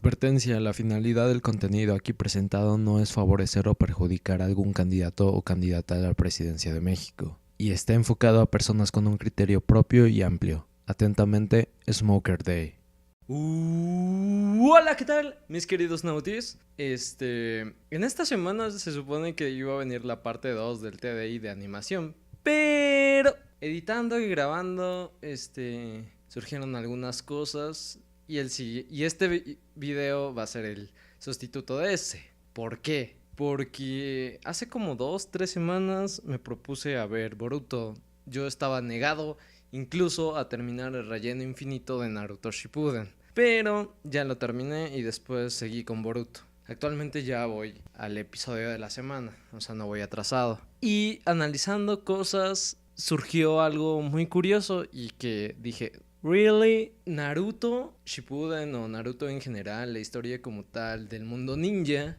Advertencia: la finalidad del contenido aquí presentado no es favorecer o perjudicar a algún candidato o candidata a la presidencia de México, y está enfocado a personas con un criterio propio y amplio. Atentamente, Smoker Day. Hola, ¿qué tal, mis queridos nautis? En esta semana se supone que iba a venir la parte 2 del TDI de animación, pero editando y grabando, surgieron algunas cosas y este video va a ser el sustituto de ese. ¿Por qué? Porque hace como 2-3 semanas me propuse a ver Boruto. Yo estaba negado incluso a terminar el relleno infinito de Naruto Shippuden, pero ya lo terminé y después seguí con Boruto. Actualmente ya voy al episodio de la semana, o sea, no voy atrasado. Y analizando cosas, surgió algo muy curioso y que dije, ¿really? Naruto Shippuden o Naruto en general, la historia como tal del mundo ninja,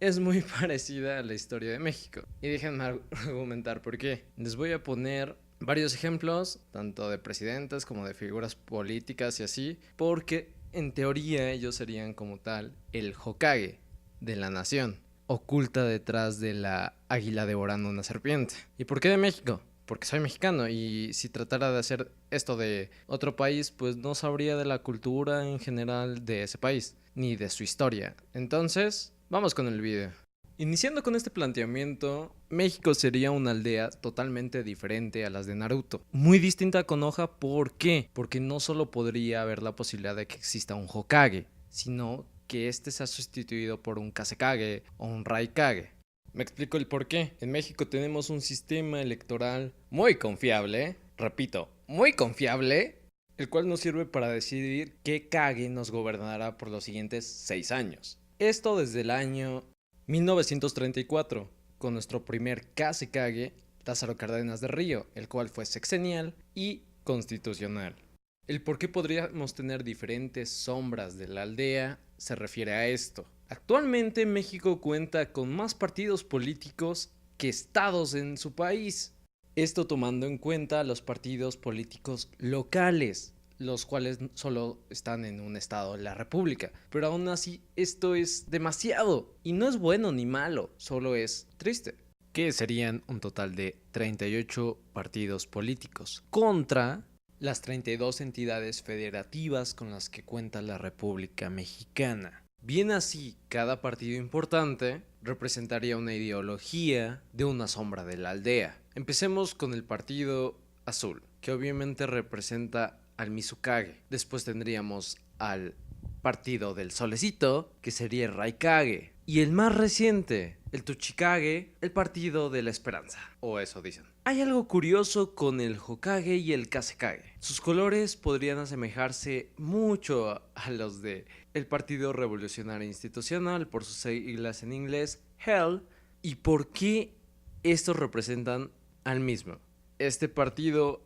es muy parecida a la historia de México. Y déjenme argumentar por qué. Les voy a poner varios ejemplos, tanto de presidentes como de figuras políticas y así, porque en teoría ellos serían como tal el Hokage de la nación, oculta detrás de la águila devorando una serpiente. ¿Y por qué de México? Porque soy mexicano y si tratara de hacer esto de otro país, pues no sabría de la cultura en general de ese país, ni de su historia. Entonces, vamos con el video. Iniciando con este planteamiento, México sería una aldea totalmente diferente a las de Naruto. Muy distinta a Konoha, ¿por qué? Porque no solo podría haber la posibilidad de que exista un Hokage, sino que este sea sustituido por un Kazekage o un Raikage. Me explico el por qué. En México tenemos un sistema electoral muy confiable, repito, muy confiable, el cual nos sirve para decidir qué Kage nos gobernará por los siguientes 6 años. Esto desde el año 1934, con nuestro primer Kazekage, Lázaro Cárdenas de Río, el cual fue sexenial y constitucional. El por qué podríamos tener diferentes sombras de la aldea se refiere a esto. Actualmente México cuenta con más partidos políticos que estados en su país. Esto tomando en cuenta los partidos políticos locales, los cuales solo están en un estado de la república. Pero aún así esto es demasiado y no es bueno ni malo, solo es triste. Que serían un total de 38 partidos políticos contra las 32 entidades federativas con las que cuenta la República Mexicana. Bien así, cada partido importante representaría una ideología de una sombra de la aldea. Empecemos con el partido azul, que obviamente representa al Mizukage. Después tendríamos al partido del solecito, que sería el Raikage. Y el más reciente, el Tuchikage, el partido de la esperanza. O eso dicen. Hay algo curioso con el Hokage y el Kazekage. Sus colores podrían asemejarse mucho a los de el Partido Revolucionario Institucional, por sus siglas en inglés, HEL. ¿Y por qué estos representan al mismo? Este partido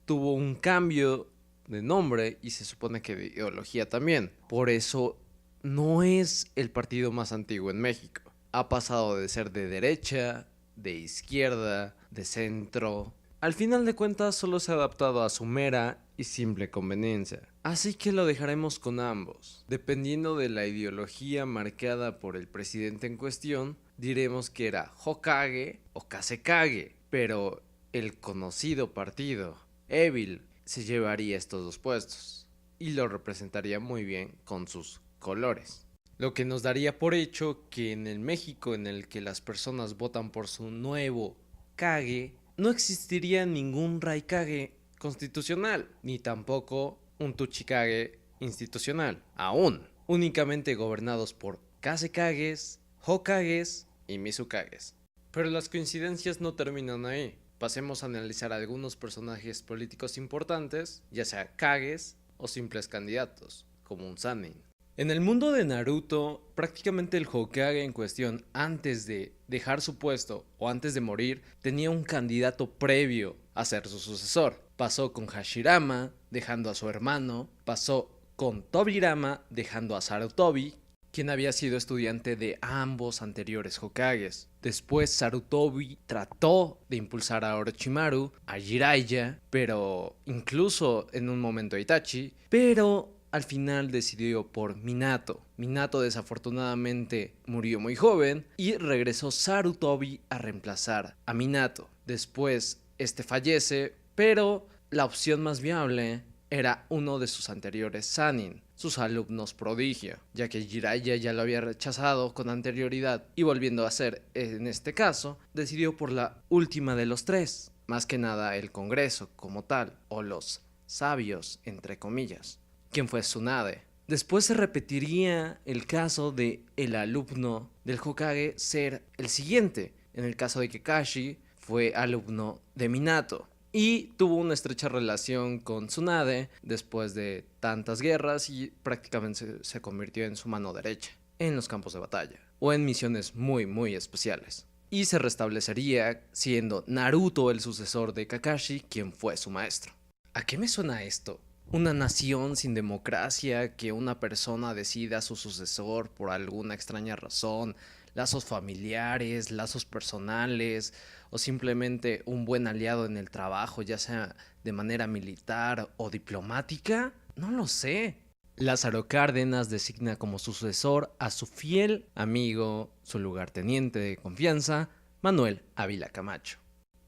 tuvo un cambio de nombre y se supone que de ideología también. Por eso no es el partido más antiguo en México. Ha pasado de ser de derecha, de izquierda, de centro. Al final de cuentas solo se ha adaptado a su mera y simple conveniencia. Así que lo dejaremos con ambos. Dependiendo de la ideología marcada por el presidente en cuestión, diremos que era Hokage o Kazekage. Pero el conocido partido, Evil, se llevaría estos dos puestos y lo representaría muy bien con sus colores. Lo que nos daría por hecho que en el México en el que las personas votan por su nuevo Kage, no existiría ningún Raikage constitucional, ni tampoco un Tuchikage institucional, aún. Únicamente gobernados por Kazekages, Hokages y Mizukages. Pero las coincidencias no terminan ahí. Pasemos a analizar algunos personajes políticos importantes, ya sea Kages o simples candidatos, como un Sannin. En el mundo de Naruto, prácticamente el Hokage en cuestión, antes de dejar su puesto o antes de morir, tenía un candidato previo a ser su sucesor. Pasó con Hashirama, dejando a su hermano, pasó con Tobirama, dejando a Sarutobi, quien había sido estudiante de ambos anteriores Hokages. Después Sarutobi trató de impulsar a Orochimaru, a Jiraiya, pero incluso en un momento a Itachi, pero al final decidió por Minato. Minato desafortunadamente murió muy joven y regresó Sarutobi a reemplazar a Minato. Después este fallece, pero la opción más viable era uno de sus anteriores Sannin, sus alumnos prodigio, ya que Jiraiya ya lo había rechazado con anterioridad y volviendo a ser, en este caso, decidió por la última de los tres, más que nada el Congreso como tal, o los sabios, entre comillas, quien fue Tsunade. Después se repetiría el caso de el alumno del Hokage ser el siguiente, en el caso de Kakashi fue alumno de Minato. Y tuvo una estrecha relación con Tsunade después de tantas guerras y prácticamente se convirtió en su mano derecha en los campos de batalla o en misiones muy especiales. Y se restablecería siendo Naruto el sucesor de Kakashi, quien fue su maestro. ¿A qué me suena esto? Una nación sin democracia, que una persona decida a su sucesor por alguna extraña razón, lazos familiares, lazos personales o simplemente un buen aliado en el trabajo, ya sea de manera militar o diplomática. No lo sé. Lázaro Cárdenas designa como sucesor a su fiel amigo, su lugarteniente de confianza, Manuel Ávila Camacho.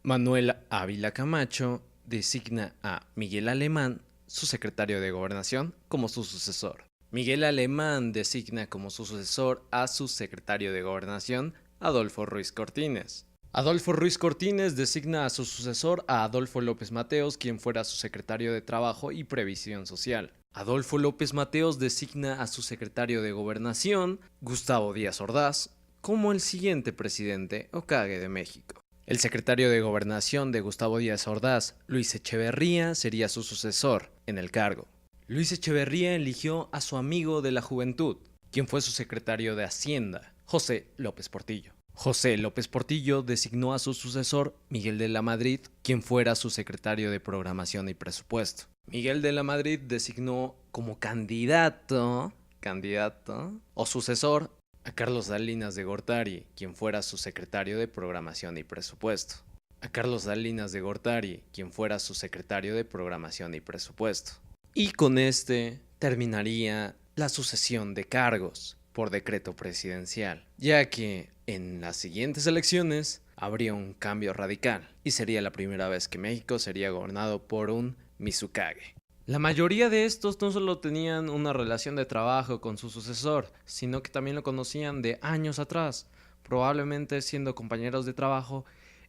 Manuel Ávila Camacho designa a Miguel Alemán, su secretario de Gobernación, como su sucesor. Miguel Alemán designa como su sucesor a su secretario de Gobernación, Adolfo Ruiz Cortines. Adolfo Ruiz Cortines designa a su sucesor a Adolfo López Mateos, quien fuera su secretario de Trabajo y Previsión Social. Adolfo López Mateos designa a su secretario de Gobernación, Gustavo Díaz Ordaz, como el siguiente presidente Hokage de México. El secretario de Gobernación de Gustavo Díaz Ordaz, Luis Echeverría, sería su sucesor en el cargo. Luis Echeverría eligió a su amigo de la juventud, quien fue su secretario de Hacienda, José López Portillo. José López Portillo designó a su sucesor, Miguel de la Madrid, quien fuera su secretario de Programación y Presupuesto. Miguel de la Madrid designó como candidato o sucesor a Carlos Salinas de Gortari, quien fuera su secretario de Programación y Presupuesto. A Carlos Salinas de Gortari, quien fuera su secretario de Programación y Presupuesto. Y con este terminaría la sucesión de cargos por decreto presidencial, ya que en las siguientes elecciones habría un cambio radical y sería la primera vez que México sería gobernado por un Mizukage. La mayoría de estos no solo tenían una relación de trabajo con su sucesor, sino que también lo conocían de años atrás, probablemente siendo compañeros de trabajo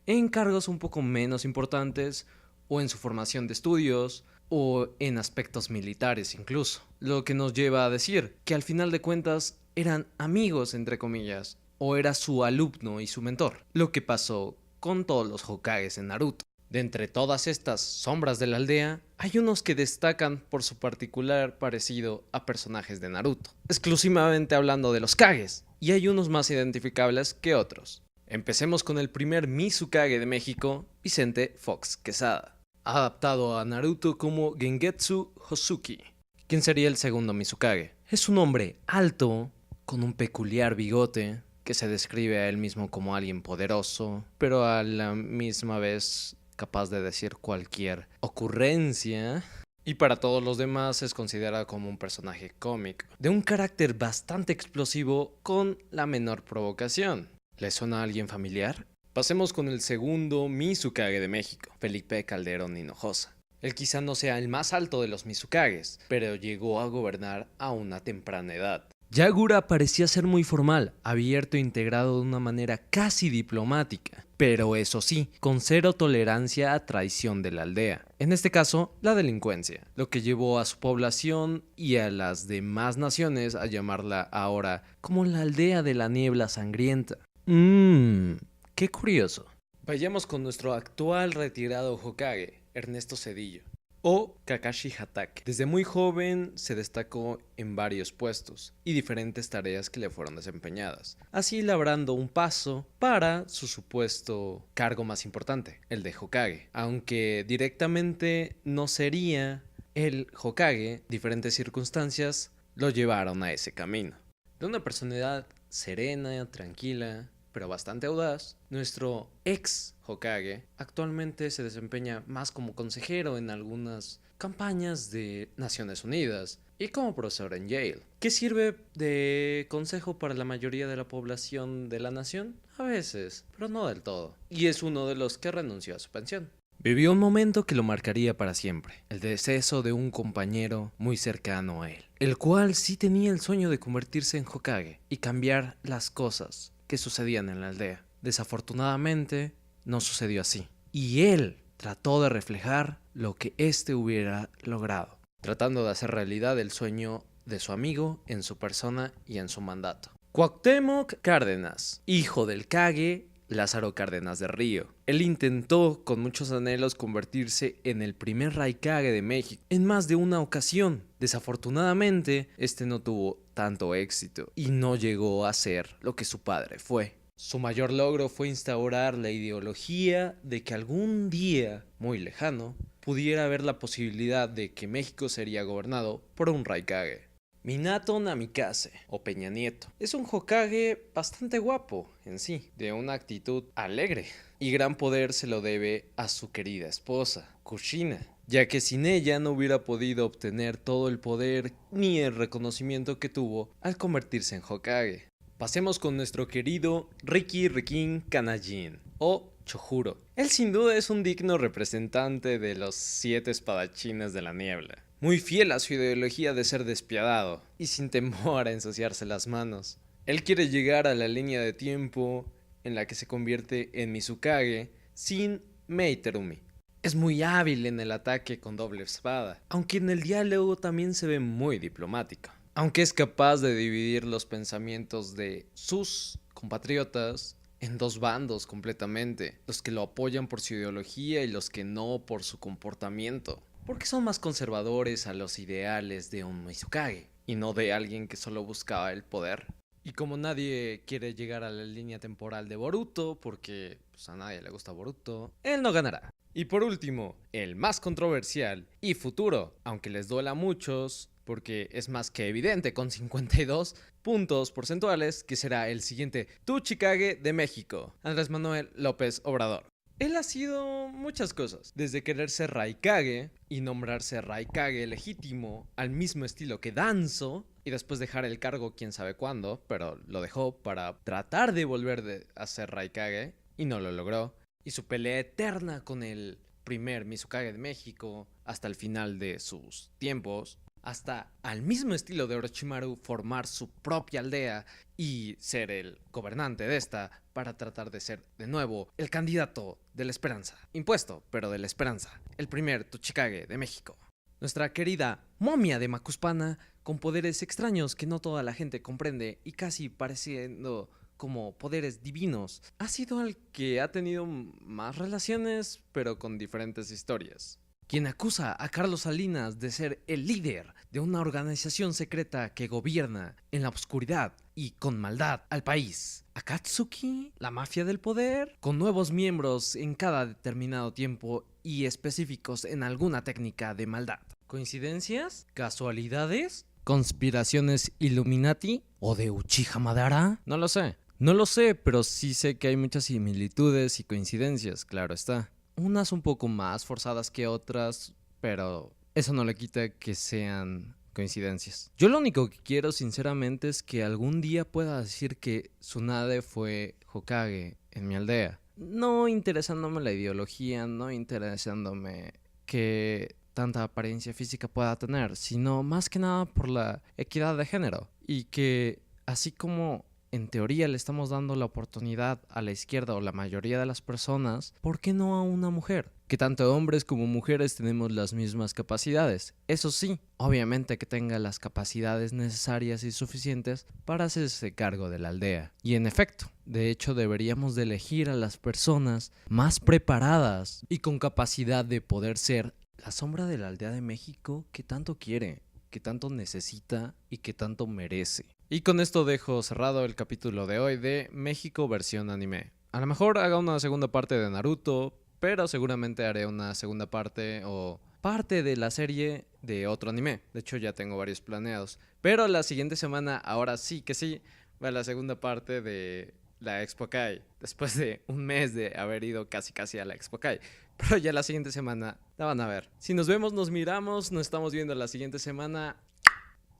en cargos un poco menos importantes o en su formación de estudios o en aspectos militares incluso. Lo que nos lleva a decir que al final de cuentas eran amigos entre comillas, o era su alumno y su mentor, lo que pasó con todos los Hokages en Naruto. De entre todas estas sombras de la aldea, hay unos que destacan por su particular parecido a personajes de Naruto, exclusivamente hablando de los Kages, y hay unos más identificables que otros. Empecemos con el primer Mizukage de México, Vicente Fox Quesada, adaptado a Naruto como Gengetsu Hosuki. ¿Quién sería el segundo Mizukage? Es un hombre alto, con un peculiar bigote, que se describe a él mismo como alguien poderoso, pero a la misma vez capaz de decir cualquier ocurrencia. Y para todos los demás es considerado como un personaje cómico, de un carácter bastante explosivo con la menor provocación. ¿Le suena a alguien familiar? Pasemos con el segundo Mizukage de México, Felipe Calderón Hinojosa. Él quizá no sea el más alto de los Mizukages, pero llegó a gobernar a una temprana edad. Yagura parecía ser muy formal, abierto e integrado de una manera casi diplomática, pero eso sí, con cero tolerancia a traición de la aldea, en este caso, la delincuencia, lo que llevó a su población y a las demás naciones a llamarla ahora como la aldea de la niebla sangrienta. Qué curioso. Vayamos con nuestro actual retirado Hokage, Ernesto Zedillo, o Kakashi Hatake. Desde muy joven se destacó en varios puestos y diferentes tareas que le fueron desempeñadas, así labrando un paso para su supuesto cargo más importante, el de Hokage. Aunque directamente no sería el Hokage, diferentes circunstancias lo llevaron a ese camino. De una personalidad serena, tranquila, pero bastante audaz, nuestro ex Hokage actualmente se desempeña más como consejero en algunas campañas de Naciones Unidas y como profesor en Yale. ¿Qué sirve de consejo para la mayoría de la población de la nación? A veces, pero no del todo. Y es uno de los que renunció a su pensión. Vivió un momento que lo marcaría para siempre, el deceso de un compañero muy cercano a él, el cual sí tenía el sueño de convertirse en Hokage y cambiar las cosas que sucedían en la aldea. Desafortunadamente, no sucedió así, y él trató de reflejar lo que éste hubiera logrado, tratando de hacer realidad el sueño de su amigo en su persona y en su mandato. Cuauhtémoc Cárdenas, hijo del Kage Lázaro Cárdenas de Río. Él intentó con muchos anhelos convertirse en el primer Raikage de México en más de una ocasión. Desafortunadamente, este no tuvo tanto éxito y no llegó a ser lo que su padre fue. Su mayor logro fue instaurar la ideología de que algún día, muy lejano, pudiera haber la posibilidad de que México sería gobernado por un Raikage. Minato Namikaze, o Peña Nieto, es un Hokage bastante guapo en sí, de una actitud alegre, y gran poder se lo debe a su querida esposa, Kushina, ya que sin ella no hubiera podido obtener todo el poder ni el reconocimiento que tuvo al convertirse en Hokage. Pasemos con nuestro querido Riki Rikin Kanajin, o Chojuro. Él sin duda es un digno representante de los 7 espadachines de la niebla. Muy fiel a su ideología de ser despiadado y sin temor a ensuciarse las manos. Él quiere llegar a la línea de tiempo en la que se convierte en Mizukage sin Mei Terumi. Es muy hábil en el ataque con doble espada, aunque en el diálogo también se ve muy diplomático. Aunque es capaz de dividir los pensamientos de sus compatriotas en dos bandos completamente, los que lo apoyan por su ideología y los que no por su comportamiento. Porque son más conservadores a los ideales de un Mizukage y no de alguien que solo buscaba el poder. Y como nadie quiere llegar a la línea temporal de Boruto, porque pues, a nadie le gusta Boruto, él no ganará. Y por último, el más controversial y futuro, aunque les duela a muchos, porque es más que evidente con 52 puntos porcentuales que será el siguiente Tsuchikage de México, Andrés Manuel López Obrador. Él ha sido muchas cosas, desde querer ser Raikage y nombrarse Raikage legítimo al mismo estilo que Danzo, y después dejar el cargo quién sabe cuándo, pero lo dejó para tratar de volver a ser Raikage y no lo logró, y su pelea eterna con el primer Mizukage de México hasta el final de sus tiempos, hasta al mismo estilo de Orochimaru formar su propia aldea y ser el gobernante de esta para tratar de ser de nuevo el candidato de la esperanza, impuesto pero de la esperanza, el primer Tsuchikage de México. Nuestra querida momia de Macuspana con poderes extraños que no toda la gente comprende y casi pareciendo como poderes divinos, ha sido el que ha tenido más relaciones pero con diferentes historias. Quien acusa a Carlos Salinas de ser el líder de una organización secreta que gobierna en la oscuridad y con maldad al país. Akatsuki, la mafia del poder, con nuevos miembros en cada determinado tiempo y específicos en alguna técnica de maldad. ¿Coincidencias? ¿Casualidades? ¿Conspiraciones Illuminati? ¿O de Uchiha Madara? No lo sé. No lo sé, pero sí sé que hay muchas similitudes y coincidencias, claro está. Unas un poco más forzadas que otras, pero eso no le quita que sean coincidencias. Yo lo único que quiero sinceramente es que algún día pueda decir que Tsunade fue Hokage en mi aldea. No interesándome la ideología, no interesándome que tanta apariencia física pueda tener, sino más que nada por la equidad de género. Y que así como en teoría le estamos dando la oportunidad a la izquierda o la mayoría de las personas, ¿por qué no a una mujer? Que tanto hombres como mujeres tenemos las mismas capacidades. Eso sí, obviamente que tenga las capacidades necesarias y suficientes para hacerse cargo de la aldea. Y en efecto, de hecho deberíamos de elegir a las personas más preparadas y con capacidad de poder ser la sombra de la aldea de México que tanto quiere, que tanto necesita y que tanto merece. Y con esto dejo cerrado el capítulo de hoy de México versión anime. A lo mejor haga una segunda parte de Naruto, pero seguramente haré una segunda parte o parte de la serie de otro anime. De hecho ya tengo varios planeados. Pero la siguiente semana, ahora sí que sí, va la segunda parte de la Expo Kai, después de un mes de haber ido casi a la Expo Kai. Pero ya la siguiente semana la van a ver. Si nos vemos, nos miramos, nos estamos viendo la siguiente semana.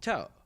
Chao.